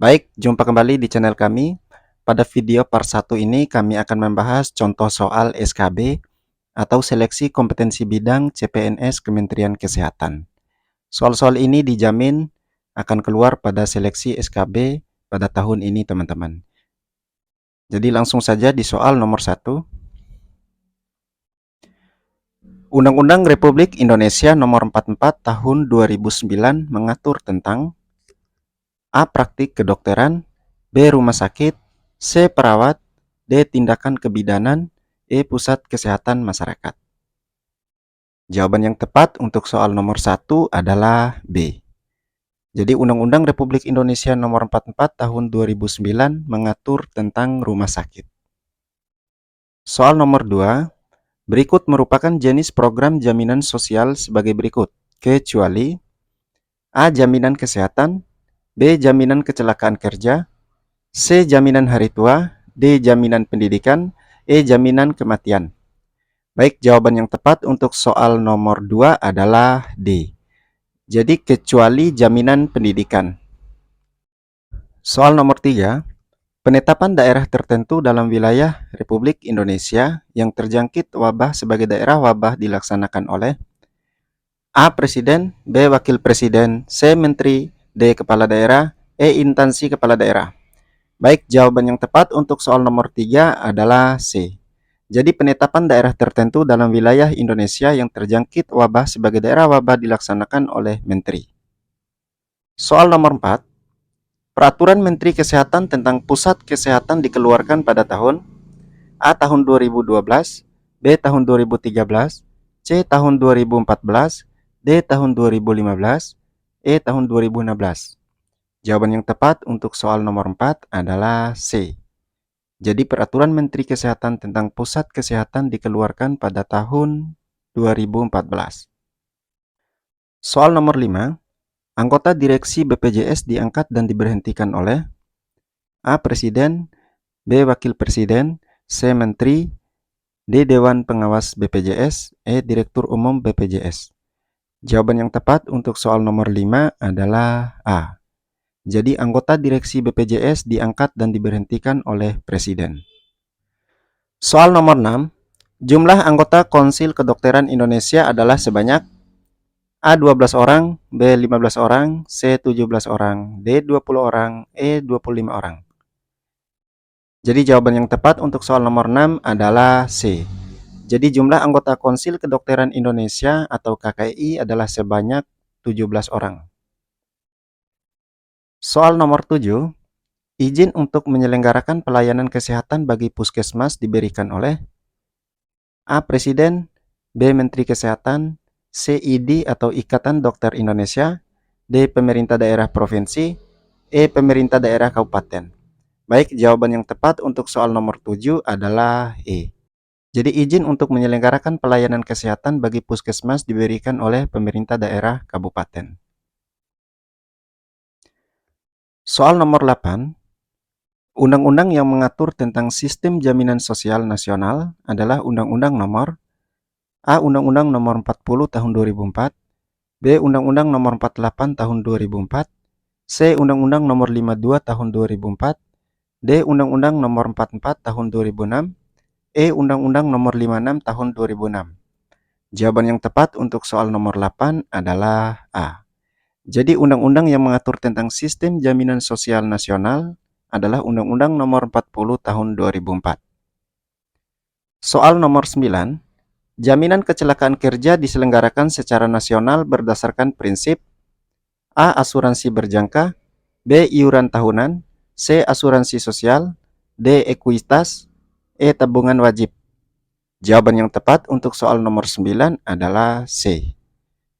Baik, jumpa kembali di channel kami. Pada video part 1 ini kami akan membahas contoh soal SKB atau Seleksi Kompetensi Bidang CPNS Kementerian Kesehatan. Soal-soal ini dijamin akan keluar pada seleksi SKB pada tahun ini, teman-teman. Jadi langsung saja di soal nomor 1. Undang-Undang Republik Indonesia Nomor 44 Tahun 2009 mengatur tentang A. Praktik kedokteran, B. Rumah sakit, C. Perawat, D. Tindakan kebidanan, E. Pusat Kesehatan Masyarakat. Jawaban yang tepat untuk soal nomor 1 adalah B. Jadi Undang-Undang Republik Indonesia Nomor 44 Tahun 2009 mengatur tentang rumah sakit. Soal nomor 2, berikut merupakan jenis program jaminan sosial sebagai berikut, kecuali A. Jaminan kesehatan, B. Jaminan kecelakaan kerja, C. Jaminan hari tua, D. Jaminan pendidikan, E. Jaminan kematian. Baik, jawaban yang tepat untuk soal nomor 2 adalah D. Jadi kecuali jaminan pendidikan. Soal nomor 3, penetapan daerah tertentu dalam wilayah Republik Indonesia yang terjangkit wabah sebagai daerah wabah dilaksanakan oleh A. Presiden, B. Wakil Presiden, C. Menteri, D. Kepala Daerah, E. Instansi Kepala Daerah. Baik, jawaban yang tepat untuk soal nomor 3 adalah C. Jadi penetapan daerah tertentu dalam wilayah Indonesia yang terjangkit wabah sebagai daerah wabah dilaksanakan oleh Menteri. Soal nomor 4, Peraturan Menteri Kesehatan tentang Pusat Kesehatan dikeluarkan pada tahun A. Tahun 2012, B. Tahun 2013, C. Tahun 2014, D. Tahun 2015, E. Tahun 2016. Jawaban yang tepat untuk soal nomor 4 adalah C. Jadi Peraturan Menteri Kesehatan tentang Pusat Kesehatan dikeluarkan pada tahun 2014. Soal nomor 5, anggota direksi BPJS diangkat dan diberhentikan oleh A. Presiden, B. Wakil Presiden, C. Menteri, D. Dewan Pengawas BPJS, E. Direktur Umum BPJS. Jawaban yang tepat untuk soal nomor 5 adalah A. Jadi anggota direksi BPJS diangkat dan diberhentikan oleh Presiden. Soal nomor 6, jumlah anggota Konsil Kedokteran Indonesia adalah sebanyak A. 12 orang, B. 15 orang, C. 17 orang, D. 20 orang, E. 25 orang. Jadi jawaban yang tepat untuk soal nomor 6 adalah C. Jadi jumlah anggota Konsil Kedokteran Indonesia atau KKI adalah sebanyak 17 orang. Soal nomor 7, izin untuk menyelenggarakan pelayanan kesehatan bagi puskesmas diberikan oleh A. Presiden, B. Menteri Kesehatan, C. ID atau Ikatan Dokter Indonesia, D. Pemerintah Daerah Provinsi, E. Pemerintah Daerah Kabupaten. Baik, jawaban yang tepat untuk soal nomor 7 adalah E. Jadi izin untuk menyelenggarakan pelayanan kesehatan bagi puskesmas diberikan oleh pemerintah daerah kabupaten. Soal nomor 8, undang-undang yang mengatur tentang sistem jaminan sosial nasional adalah Undang-Undang nomor A. Undang-Undang nomor 40 tahun 2004, B. Undang-Undang nomor 48 tahun 2004, C. Undang-Undang nomor 52 tahun 2004, D. Undang-Undang nomor 44 tahun 2006, E. Undang-Undang nomor 56 tahun 2006. Jawaban yang tepat untuk soal nomor 8 adalah A. Jadi undang-undang yang mengatur tentang sistem jaminan sosial nasional adalah Undang-Undang nomor 40 tahun 2004. Soal nomor 9, jaminan kecelakaan kerja diselenggarakan secara nasional berdasarkan prinsip A. Asuransi berjangka, B. Iuran tahunan, C. Asuransi sosial, D. Ekuitas, E. Tabungan wajib. Jawaban yang tepat untuk soal nomor 9 adalah C.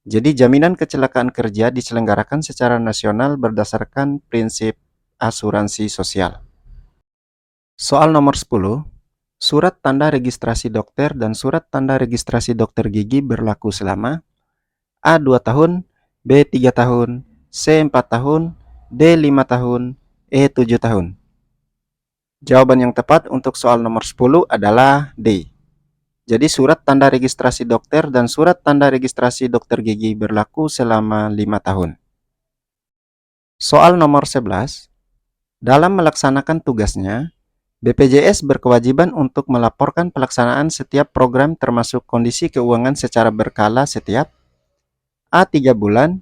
Jadi jaminan kecelakaan kerja diselenggarakan secara nasional berdasarkan prinsip asuransi sosial. Soal nomor 10, surat tanda registrasi dokter dan surat tanda registrasi dokter gigi berlaku selama A. 2 tahun, B. 3 tahun, C. 4 tahun, D. 5 tahun, E. 7 tahun. Jawaban yang tepat untuk soal nomor 10 adalah D. Jadi surat tanda registrasi dokter dan surat tanda registrasi dokter gigi berlaku selama 5 tahun. Soal nomor 11, Dalam melaksanakan tugasnya, BPJS berkewajiban untuk melaporkan pelaksanaan setiap program termasuk kondisi keuangan secara berkala setiap A. 3 bulan,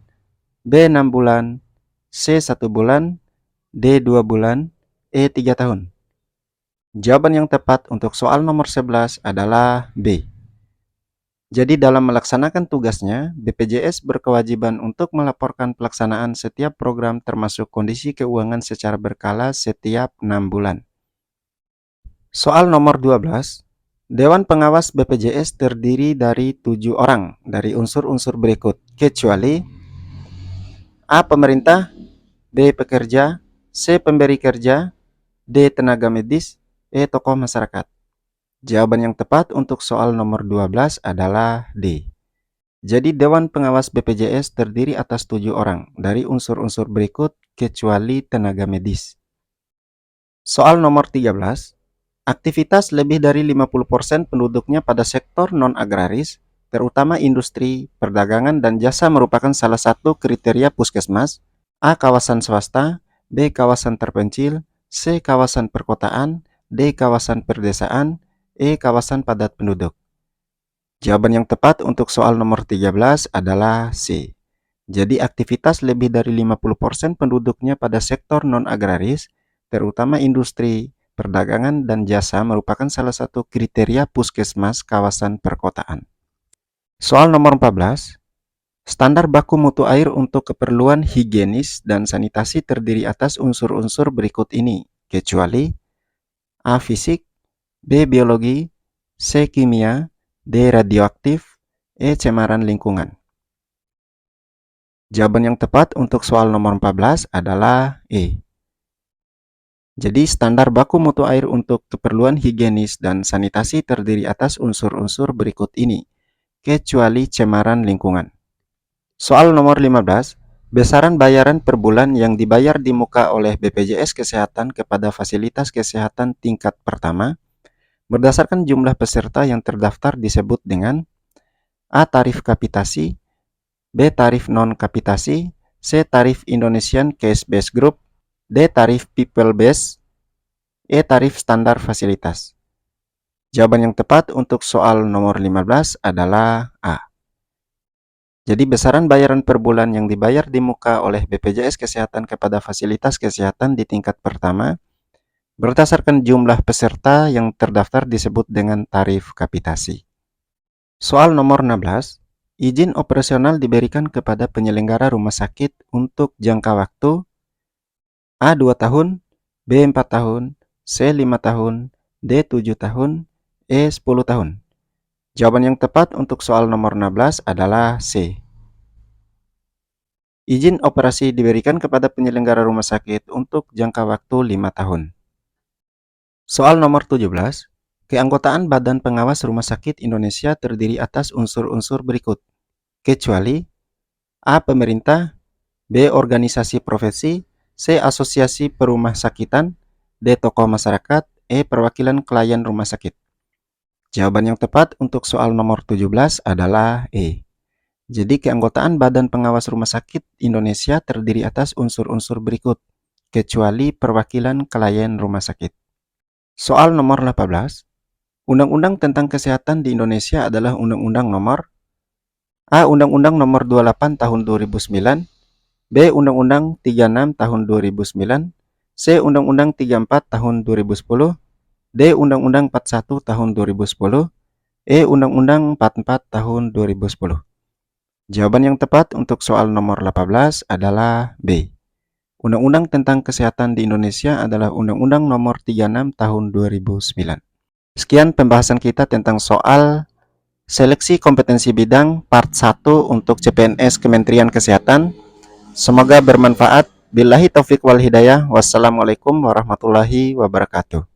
B. 6 bulan, C. 1 bulan, D. 2 bulan, E. 3 tahun. Jawaban yang tepat untuk soal nomor 11 adalah B. Jadi dalam melaksanakan tugasnya, BPJS berkewajiban untuk melaporkan pelaksanaan setiap program termasuk kondisi keuangan secara berkala setiap 6 bulan. Soal nomor 12. Dewan Pengawas BPJS terdiri dari 7 orang dari unsur-unsur berikut, kecuali A. Pemerintah, B. Pekerja, C. Pemberi kerja, D. Tenaga medis, E. Tokoh masyarakat. Jawaban yang tepat untuk soal nomor 12 adalah D. Jadi Dewan Pengawas BPJS terdiri atas 7 orang dari unsur-unsur berikut kecuali tenaga medis. Soal nomor 13. Aktivitas lebih dari 50% penduduknya pada sektor non-agraris, terutama industri, perdagangan, dan jasa merupakan salah satu kriteria puskesmas. A. Kawasan swasta, B. Kawasan terpencil, C. Kawasan perkotaan, D. Kawasan perdesaan, E. Kawasan padat penduduk. Jawaban yang tepat untuk soal nomor 13 adalah C. Jadi aktivitas lebih dari 50% penduduknya pada sektor non-agraris, terutama industri, perdagangan, dan jasa merupakan salah satu kriteria puskesmas kawasan perkotaan. Soal nomor 14. Standar baku mutu air untuk keperluan higienis dan sanitasi terdiri atas unsur-unsur berikut ini, kecuali A. Fisik, B. Biologi, C. Kimia, D. Radioaktif, E. Cemaran lingkungan. Jawaban yang tepat untuk soal nomor 14 adalah E. Jadi standar baku mutu air untuk keperluan higienis dan sanitasi terdiri atas unsur-unsur berikut ini, kecuali cemaran lingkungan. Soal nomor 15. Besaran bayaran per bulan yang dibayar di muka oleh BPJS Kesehatan kepada fasilitas kesehatan tingkat pertama berdasarkan jumlah peserta yang terdaftar disebut dengan A. Tarif kapitasi, B. Tarif non-kapitasi, C. Tarif Indonesian Cash Based Group, D. Tarif People Based, E. Tarif standar fasilitas. Jawaban yang tepat untuk soal nomor 15 adalah A. Jadi besaran bayaran per bulan yang dibayar di muka oleh BPJS Kesehatan kepada fasilitas kesehatan di tingkat pertama berdasarkan jumlah peserta yang terdaftar disebut dengan tarif kapitasi. Soal nomor 16. Izin operasional diberikan kepada penyelenggara rumah sakit untuk jangka waktu A. 2 tahun, B. 4 tahun, C. 5 tahun, D. 7 tahun, E. 10 tahun. Jawaban yang tepat untuk soal nomor 16 adalah C. Izin operasi diberikan kepada penyelenggara rumah sakit untuk jangka waktu 5 tahun. Soal nomor 17. Keanggotaan Badan Pengawas Rumah Sakit Indonesia terdiri atas unsur-unsur berikut, kecuali A. Pemerintah, B. Organisasi profesi, C. Asosiasi Perumah Sakitan, D. Tokoh masyarakat, E. Perwakilan klien rumah sakit. Jawaban yang tepat untuk soal nomor 17 adalah E. Jadi keanggotaan Badan Pengawas Rumah Sakit Indonesia terdiri atas unsur-unsur berikut, kecuali perwakilan klien rumah sakit. Soal nomor 18. Undang-undang tentang kesehatan di Indonesia adalah Undang-Undang nomor A. Undang-Undang nomor 28 tahun 2009, B. Undang-Undang 36 tahun 2009, C. Undang-Undang 34 tahun 2010, D. Undang-Undang 41 tahun 2010, E. Undang-Undang 44 tahun 2010. Jawaban yang tepat untuk soal nomor 18 adalah B. Undang-Undang tentang kesehatan di Indonesia adalah Undang-Undang nomor 36 tahun 2009. Sekian pembahasan kita tentang soal seleksi kompetensi bidang part 1 untuk CPNS Kementerian Kesehatan. Semoga bermanfaat. Billahi taufiq wal hidayah. Wassalamualaikum warahmatullahi wabarakatuh.